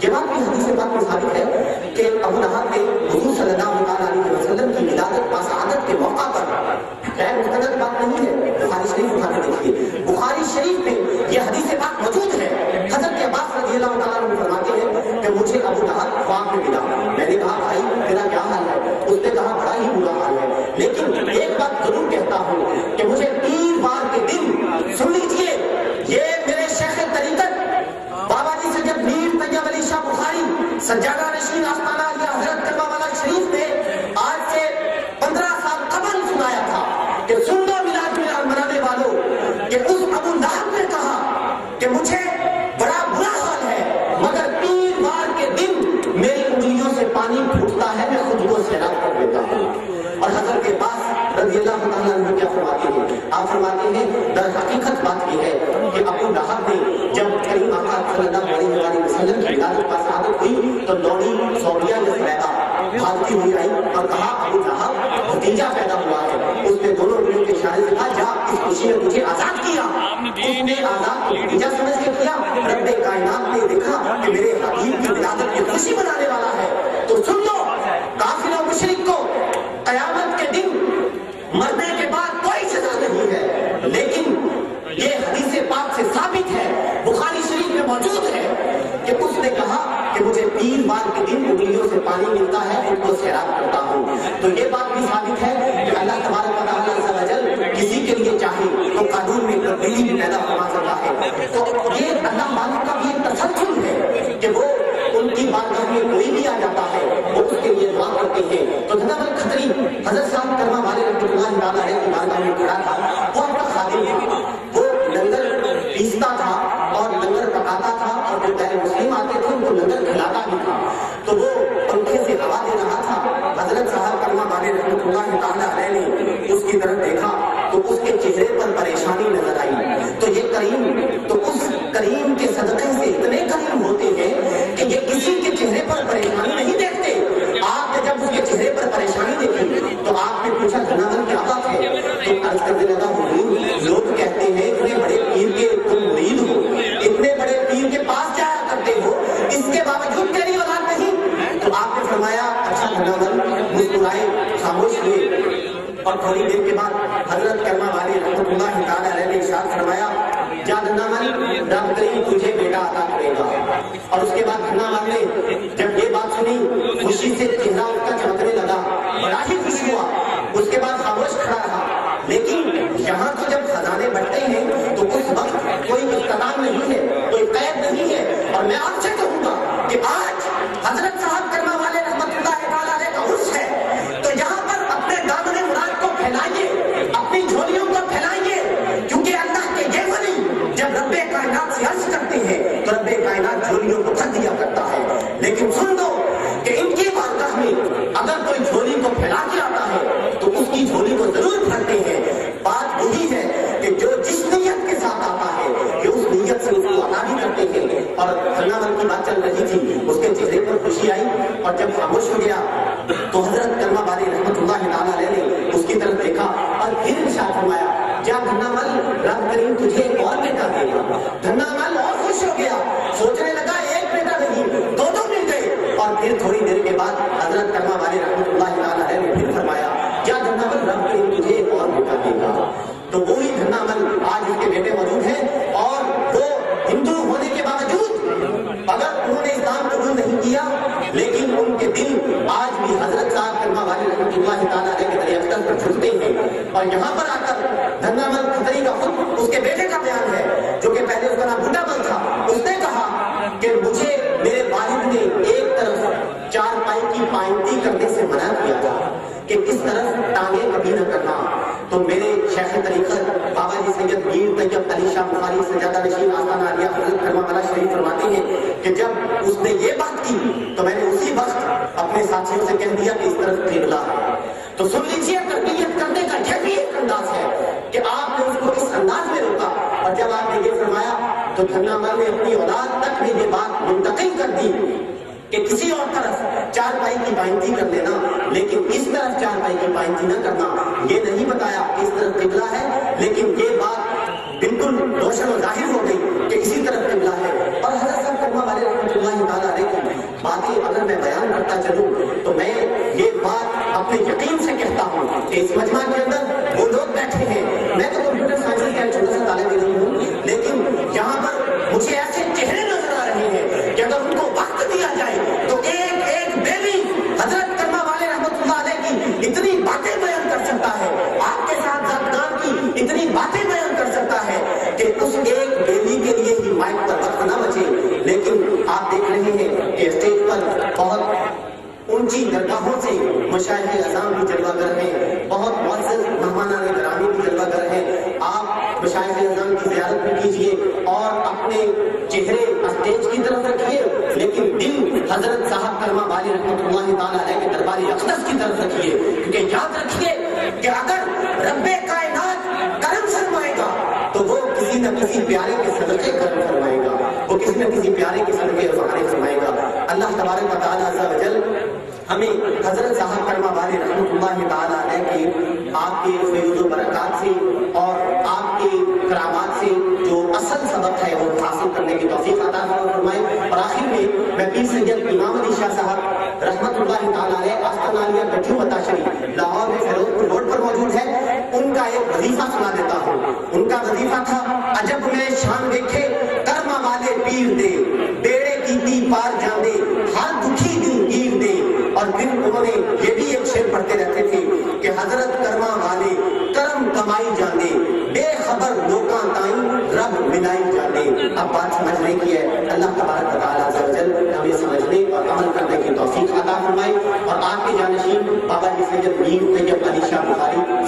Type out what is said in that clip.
یہ بات بھی حدیث پاک میں ثابت ہے کہ ابو لہب نے حضور صلی اللہ علیہ وسلم کی ولادت باسعادت کے موقع پر، غیر مستند بات نہیں ہے، بخاری شریف اٹھا کے دیکھیے، بخاری شریف میں یہ حدیث پاک موجود ہے۔ حضرت عباس رضی اللہ تعالیٰ عنہ فرماتے ہیں کہ مجھے ابو لہب خواب میں ملا، میں نے کہا بھائی تیرا کیا حال ہے؟ اس نے کہا بڑا ہی برا حال ہے، لیکن ایک بات ضرور کہتا ہوں کہ مجھے پیر وار کے دن، سن لیجیے، یہ میرے شیخ طریقت بابا جی سے جب میر طیب علی شاہ بخاری سجادہ نشین آستانہ عالیہ حضرت کرما والا شریف نے آج سے 15 سال قبل سنایا تھا کہ سن لو میلاد منانے والوں کہ اس ابو لہب نے کہا کہ مجھے بڑا برا حال ہے، مگر پیر وار کے دن میری انگلیوں سے پانی پھوٹتا ہے، میں خود کو سیراب کر دیتا ہوں۔ اور حضرت عباس رضی اللہ تعالیٰ عنہ کیا فرماتے ہیں؟ آپ فرماتے ہیں در حقیقت بات یہ ہے کہ ابو لہب نے جب کریم آقا صلی اللہ علیہ وسلم کی ولادت باسعادت ہوئی تو لوڑی صوفیہ زبیدہ بھاگتی ہوئی آئی اور کہا ابو لہب بھتیجا پیدا ہوا ہے۔ اس نے دونوں انگلیوں کے اشارے سے کہا جا اس خوشی نے تجھے آزاد کیا۔ اس نے آزاد کو بھتیجا سمجھ کے کیا۔ رب کائنات نے دیکھا کہ میرے حبیب کی ولادت کی خوشی منانے والا ہے تو سن لو، کافر و مشرک کو قیامت کے دن مرنے کے بعد کوئی سزا نہیں ہے، لیکن یہ حدیث پاک سے ثابت ہے، بخاری شریف میں موجود ہے کہ اس نے کہا کہ مجھے پیر وار کے دن انگلیوں سے پانی ملتا ہے، خود کو سیراب کرتا ہوں۔ تو یہ بات بھی ثابت ہے کہ اللہ تبارک و تعالیٰ عز و جل کسی کے لیے چاہے تو قانون میں تبدیلی بھی پیدا فرما سکتا ہے۔ تو یہ اللہ مالک کا بھی ایک تسلسل ہے کہ وہ ان کی بارگاہ میں کوئی بھی آ جاتا ہے وہ اس کے لیے دعا کرتے ہیں۔ تو جناب الکھتری حضرت صاحب کرما والے رحمۃ اللہ تعالیٰ علیہ کی بارگاہ میں کھڑا تھا، وہ اپنا خادم تھا، وہ لنگر پیستا تھا اور لنگر پکاتا تھا، اور جو غیر مسلم آتے تھے ان کو لنگر کھلاتا بھی تھا۔ تو وہ پنکھے سے ہوا دے رہا تھا، حضرت صاحب کرما والے رحمۃ اللہ تعالیٰ علیہ نے اس کی طرف دیکھا تو اس کے چہرے پر پریشانی نظر آئی۔ تو یہ کریم تو اس کریم کے صدقے سے اتنے کریم ہوتے ہیں کہ یہ کسی کے چہرے پر پریشانی نہیں دیکھتے۔ آپ نے جب اس کے چہرے پر پریشانی دیکھی تو آپ نے پوچھا جناب کیا بات ہے؟ تو عرض کرنے لگا حضور لوگ کہتے ہیں اتنے بڑے پیر کے تم مرید ہو، اتنے بڑے پیر کے پاس جایا کرتے ہو، اس کے باوجود تیری اولاد نہیں؟ تو آپ نے فرمایا اچھا جناب، مسکرائے، خاموش ہوئے، اور تھوڑی دیر کے بعد حضرت کرما والی رحمۃ اللہ تعالیٰ علیہ نے ارشاد فرمایا جا دھنامل رب کریم تجھے بیٹا عطا کرے گا۔ اور اس کے بعد دھنامل نے جب یہ بات سنی خوشی سے چہرہ اس کا چمکنے لگا، بڑا ہی خوش ہوا، اس کے بعد خاموش کھڑا رہا۔ لیکن یہاں تو جب خزانے بڑھتے ہیں تو اس وقت کوئی اختتام نہیں ہے، کوئی قید نہیں ہے، اور میں آپ سے کہوں گا کہ آج حضرت صاحب کرما والے رحمۃ اللہ تعالیٰ علیہ کا عرس ہے تو یہاں پر اپنے دامن مراد کو پھیلائیے، اپنی جھولیوں کو پھیلائیے، کیونکہ اللہ کے یہ ولی جب رب کائنات سے عرض کرتے ہیں تو رب کائنات جھولیوں کو بھر دیا کرتا ہے۔ لیکن سن لو کہ ان کی بارگاہ میں اگر کوئی جھولی کو پھیلا کے آتا ہے تو اس کی جھولی کو ضرور بھرتے ہیں۔ بات یہی ہے کہ جو جس نیت کے ساتھ آتا ہے کہ اس نیت سے اس کو عطا بھی کرتے ہیں۔ اور خناور کی بات چل رہی تھی، اس کے چہرے پر خوشی آئی، اور جب خاموش ہو گیا تو حضرت کرما والی رحمۃ اللہ تعالیٰ علیہ نے اس کی طرف دیکھا اور پھر ارشاد فرمایا جا دھنامل رب کریم تجھے ایک اور بیٹا دے گا۔ دھنامل اور خوش ہو گیا، سوچنے لگا ایک بیٹا نہیں دو مل گئے۔ اور پھر تھوڑی دیر کے بعد حضرت کرما والی رحمۃ اللہ تعالیٰ علیہ نے پھر فرمایا جا دھنامل رب کریم تجھے ایک اور بیٹا دے گا۔ تو وہی دھنامل آج اس کے بیٹے موجود ہیں، اور وہ ہندو ہونے کے باوجود اگر انہوں نے اسلام قبول نہیں کیا لیکن ان کے دل آج بھی حضرت صاحب کرما والی رحمۃ اللہ تعالیٰ علیہ کے دریا اختر پر جھکتے ہیں۔ اور یہاں پر آ کر دھنامل کھتری کا خود اس کے بیٹے کا بیان ہے، جو کہ پہلے اس کا نام بوٹا بل تھا، اس نے کہا کہ مجھے میرے والد نے ایک طرف چار پائی کی پائنتی کرنے سے منع کیا تھا کہ اس طرف ٹانگیں کبھی نہ کرنا۔ تو میرے شیخ طریقت بابا جی سید میر طیب علی شاہ بخاری سجادہ نشین آستانہ عالیہ حضرت کرما والا شریف فرماتے ہیں کہ جب اس نے یہ بات کی تو میں نے اسی وقت اپنے ساتھیوں سے کہہ دیا کہ اس طرف قبلہ ہے۔ تو سن لیجیے تربیت کرنے کا یہ بھی ایک انداز ہے کہ آپ نے اس کو اس انداز میں روکا، اور جب آپ نے یہ فرمایا تو دھنامل نے اپنی اولاد تک بھی یہ بات منتقل کر دی کہ کسی اور طرف چار پائی کی پائنتی کر لینا، لیکن اس طرف چار پائی کی پائنتی نہ کرنا۔ یہ نہیں بتایا کہ اس طرف قبلہ ہے، لیکن یہ بات بالکل روشن و ظاہر ہو گئی کہ اسی طرف قبلہ ہے۔ اور حضرت صاحب کرما والے رحمۃ اللہ تعالیٰ علیہ باتیں اگر میں بیان کرتا چلوں تو میں یہ بات اپنے یقین سے کہتا ہوں کہ اس مجمع کے اندر وہ لوگ بیٹھے ہیں، میں تو کمپیوٹر سائنس کا ایک چھوٹا سا طالب علم ہوں، لیکن یہاں پر مجھے ایسے چہرے نظر آ رہے ہیں کہ اگر ان کو وقت دیا جائے تو ایک ایک بیوی حضرت کرما والے رحمت اللہ علیہ کی اتنی باتیں بیان کر سکتا ہے، آپ کے ساتھ زادگان کی اتنی باتیں بیان کر سکتا ہے کہ اس ایک بیوی کے لیے ہی مائک پر وقت نہ بچے۔ لیکن آپ دیکھ رہے ہیں کہ اسٹیج پر بہت اونچی درگاہوں سے مشائخ اعظام بھی جلوہ گر ہیں، بہت معزز مہمانان گرامی بھی جلوہ گر ہیں۔ آپ مشائخ اعظام کی زیارت بھی کیجیے اور اپنے چہرے اسٹیج کی طرف رکھیے، لیکن دل حضرت صاحب کرما والی رحمۃ اللہ تعالیٰ علیہ کے دربار اقدس کی طرف رکھیے، کیونکہ یاد رکھیے کہ اگر رب کائنات کرم فرمائے گا تو وہ کسی نہ کسی پیارے کے صدقے کرم فرمائے گا، وہ کسی نہ کسی پیارے کے صدقے فرمائے گا۔ اللہ تبارک و تعالیٰ عز و جل ہمیں حضرت صاحب کرما والی رحمۃ اللہ تعالیٰ علیہ کی آپ کے فیض و برکات سے اور آپ کے کرامات سے جو اصل سبق ہے وہ حاصل کرنے کی توفیق عطا فرمائے۔ اور آخر میں پیر سید امام علی شاہ صاحب رحمۃ اللہ تعالیٰ علیہ آستانیہ گٹھو بتا شریف لاہور میں فیروز پور روڈ پر موجود ہے، ان کا ایک وظیفہ سنا دیتا ہوں۔ ان کا وظیفہ تھا عجب میں شان دیکھے کرما والے پیر دے، بیڑے کی پار جاندے ہر دکھی دن گیر دے۔ اور پھر انہوں نے یہ بھی ایک شعر پڑھتے رہتے تھے کہ حضرت کرما والے کرم کمائی جاندے، بے خبر لوکاں تائیں رب ملائی جاندے۔ اب بات سمجھنے کی ہے، اللہ تبارک و تعالیٰ عز و جل ہمیں سمجھنے اور عمل کرنے کی توفیق عطا فرمائے۔ اور آپ کے جانشین بابا جی سید میر طیب علی شاہ بخاری